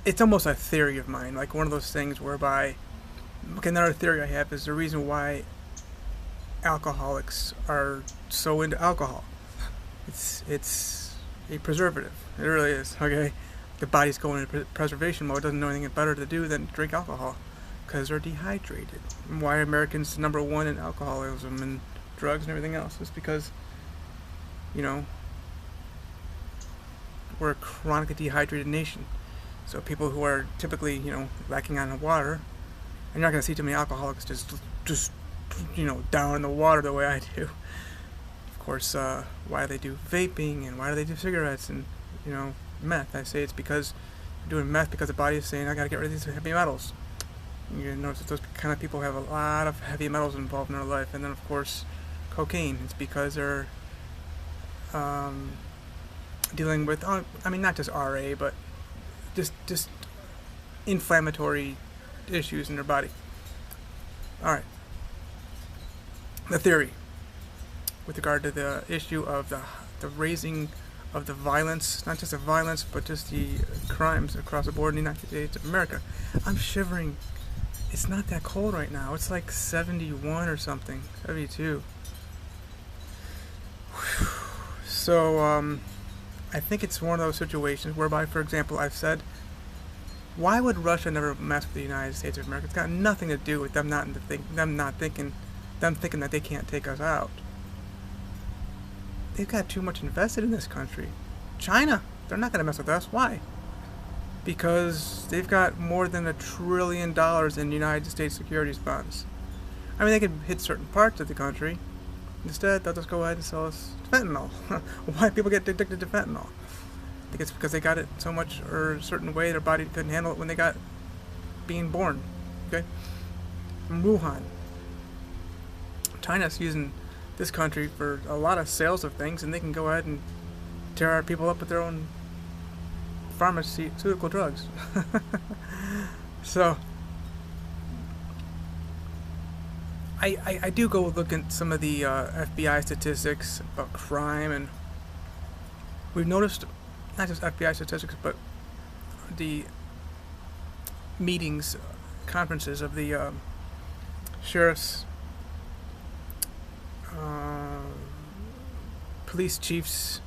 it's almost a theory of mine, like one of those things whereby, okay, another theory I have is the reason why alcoholics are so into alcohol. It's a preservative. It really is. Okay, the body's going into preservation mode. Doesn't know anything better to do than drink alcohol because they're dehydrated. And why are Americans number one in alcoholism and drugs and everything else? It's because, you know, we're a chronically dehydrated nation. So people who are typically, lacking on water, and you're not going to see too many alcoholics just down in the water the way I do. Of course, why do they do vaping and why do they do cigarettes and, meth? I say it's because they're doing meth because the body is saying, I got to get rid of these heavy metals. You notice that those kind of people have a lot of heavy metals involved in their life. And then, of course, cocaine. It's because they're dealing with, not just RA, but just inflammatory issues in their body. Alright. The theory with regard to the issue of the raising of the violence, not just the violence, but just the crimes across the board in the United States of America. I'm shivering. It's not that cold right now. It's like 71 or something, 72. So, I think it's one of those situations whereby, for example, I've said, why would Russia never mess with the United States of America? It's got nothing to do with them thinking that they can't take us out. They've got too much invested in this country. China, they're not going to mess with us. Why? Because they've got more than $1 trillion in United States securities bonds. I mean, they could hit certain parts of the country. Instead, they'll just go ahead and sell us fentanyl. Why people get addicted to fentanyl? I think it's because they got it so much or a certain way their body couldn't handle it when they got being born. Okay? From Wuhan. China's using this country for a lot of sales of things, and they can go ahead and tear our people up with their own pharmaceutical drugs. So, I do go look at some of the FBI statistics about crime, and we've noticed not just FBI statistics, but the meetings, conferences of the sheriffs, police chiefs,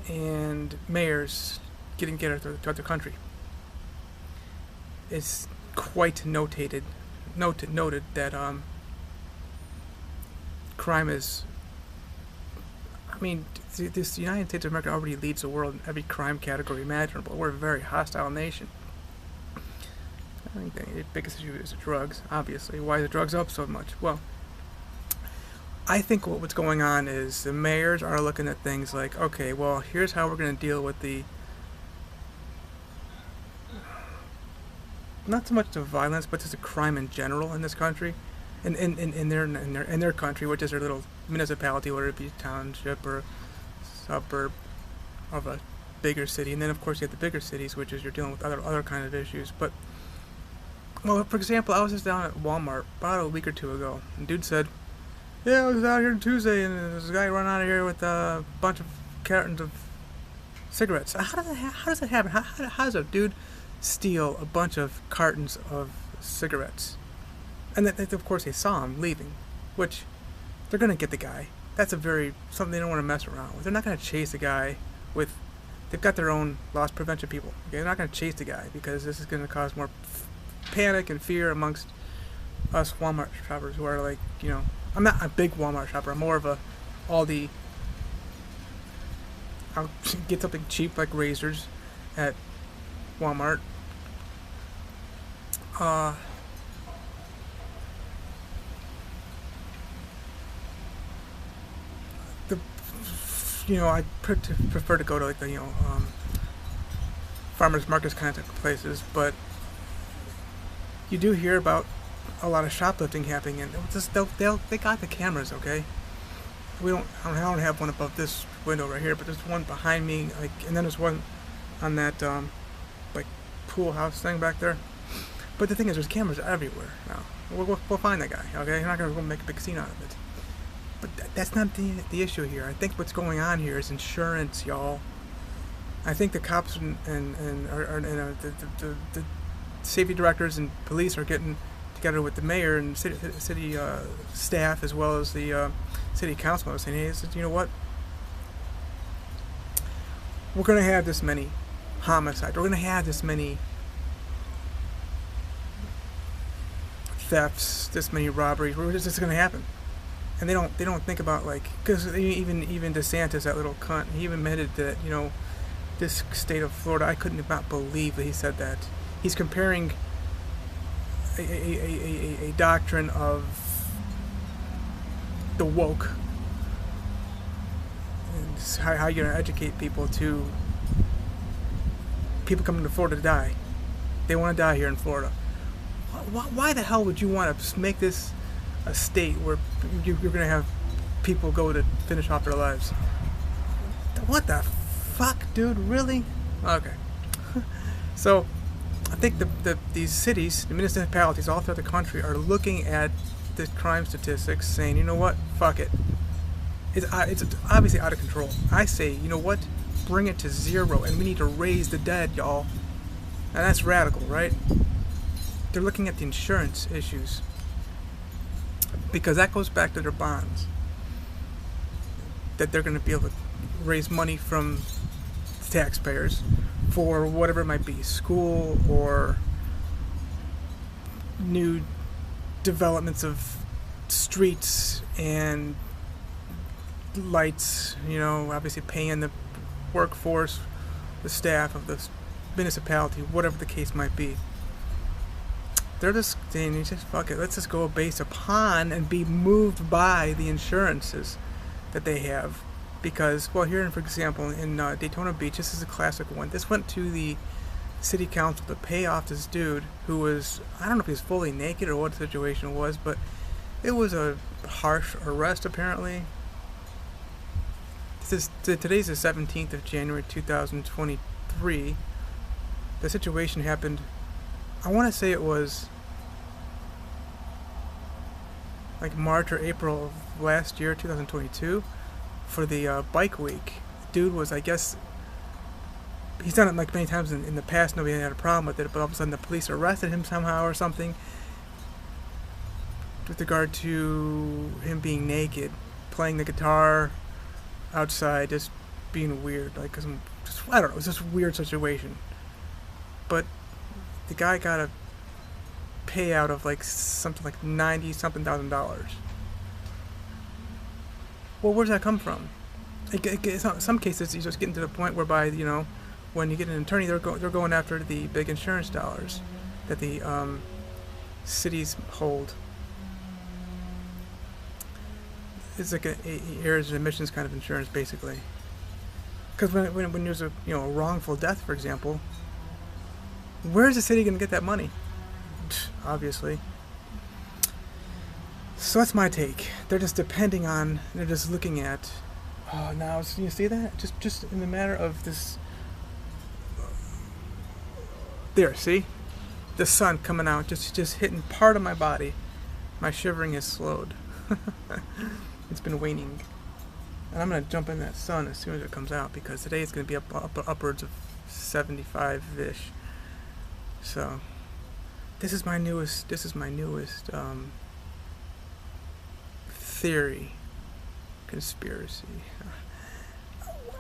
and mayors getting together throughout the country. It's quite noted that crime is. I mean, this United States of America already leads the world in every crime category imaginable. We're a very hostile nation. I think the biggest issue is drugs, obviously. Why are the drugs up so much? Well, I think what's going on is the mayors are looking at things like, okay, well, here's how we're going to deal with the, not so much the violence, but just the crime in general in this country, in their country, which is their little municipality, whether it be township or suburb of a bigger city. And then, of course, you have the bigger cities, which is you're dealing with other kind of issues. But, well, for example, I was just down at Walmart about a week or two ago, and dude said, yeah, I was out here Tuesday, and there's a guy run out of here with a bunch of cartons of cigarettes. How does that happen? How does a dude steal a bunch of cartons of cigarettes? And of course, they saw him leaving, which they're going to get the guy. That's something they don't want to mess around with. They're not going to chase the guy with. They've got their own loss prevention people. Okay? They're not going to chase the guy because this is going to cause more panic and fear amongst us Walmart shoppers who are like, I'm not a big Walmart shopper. I'm more of a Aldi. I'll get something cheap like razors at Walmart. I prefer to go to like the farmers markets kind of places, but you do hear about a lot of shoplifting happening, and they got the cameras, okay? I don't have one above this window right here, but there's one behind me, and then there's one on that pool house thing back there. But the thing is, there's cameras everywhere now. We'll find that guy, okay? You're not gonna go make a big scene out of it. But that's not the issue here. I think what's going on here is insurance, y'all. I think the cops the safety directors and police are getting together with the mayor and city staff as well as the city council. I was saying, hey, you know what? We're going to have this many homicides. We're going to have this many thefts, this many robberies. This is going to happen. And they don't think about, like, because even DeSantis, that little cunt, he even admitted that, you know, this state of Florida, I couldn't not believe that he said that. He's comparing a doctrine of the woke and how you're going to educate people to people coming to Florida to die. They want to die here in Florida. Why the hell would you want to make this a state where you're going to have people go to finish off their lives? What the fuck, dude? Really? Okay. So, I think these cities, the municipalities all throughout the country are looking at the crime statistics saying, you know what? Fuck it. It's obviously out of control. I say, you know what? Bring it to zero, and we need to raise the dead, y'all. And that's radical, right? They're looking at the insurance issues, because that goes back to their bonds, that they're going to be able to raise money from taxpayers for whatever it might be, school or new developments of streets and lights, you know, obviously paying the workforce, the staff of the municipality, whatever the case might be. They're just saying, just fuck it, let's just go based upon and be moved by the insurances that they have. Because, well, here, for example, in Daytona Beach, this is a classic one. This went to the city council to pay off this dude who was, I don't know if he was fully naked or what the situation was, but it was a harsh arrest, apparently. Today's the 17th of January 2023. The situation happened, I want to say it was like March or April of last year, 2022, for the bike week. Dude was, I guess, he's done it like many times in the past, nobody had a problem with it, but all of a sudden the police arrested him somehow or something with regard to him being naked, playing the guitar outside, just being weird, like, cause I don't know, it was just a weird situation. But the guy got a payout of like something like $90-something thousand. Well, where does that come from? In some cases, you're just getting to the point whereby, you know, when you get an attorney, they're going after the big insurance dollars that the cities hold. It's like a errors and omissions kind of insurance, basically. Because when there's a wrongful death, for example, where's the city going to get that money? Obviously. So that's my take. They're just depending on. They're just looking at. Oh, now you see that? Just in the matter of this. There, see, the sun coming out, just hitting part of my body. My shivering has slowed. It's been waning, and I'm gonna jump in that sun as soon as it comes out, because today it's gonna be upwards of 75-ish. So this is my newest theory, conspiracy.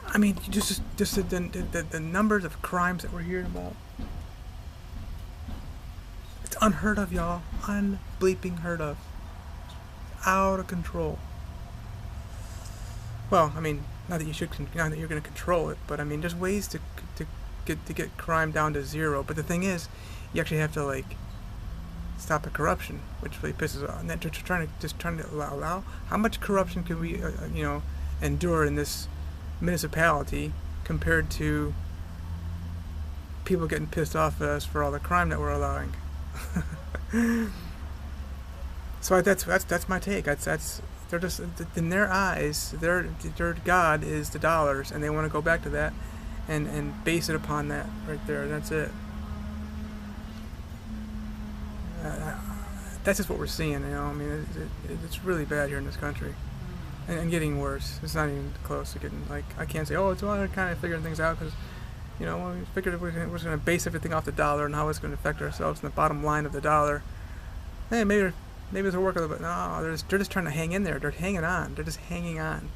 I mean, just the numbers of crimes that we're hearing about. It's unheard of, y'all. Unbleeping heard of. Out of control. Well, I mean, not that you're going to control it, but I mean, there's ways to get crime down to zero. But the thing is, you actually have to like stop the corruption, which really pisses off. And they're trying to allow how much corruption can we endure in this municipality compared to people getting pissed off at us for all the crime that we're allowing. So that's my take. That's they're just, in their eyes, their God is the dollars, and they want to go back to that and base it upon that right there. That's it. That's just what we're seeing, you know. I mean, it's really bad here in this country, and getting worse. It's not even close to getting, like, I can't say, oh, it's all kind of figuring things out, because You know, we figured we're going to base everything off the dollar and how it's going to affect ourselves and the bottom line of the dollar. Hey, maybe it's a work of it, but no, they're just trying to hang in there. They're hanging on. They're just hanging on.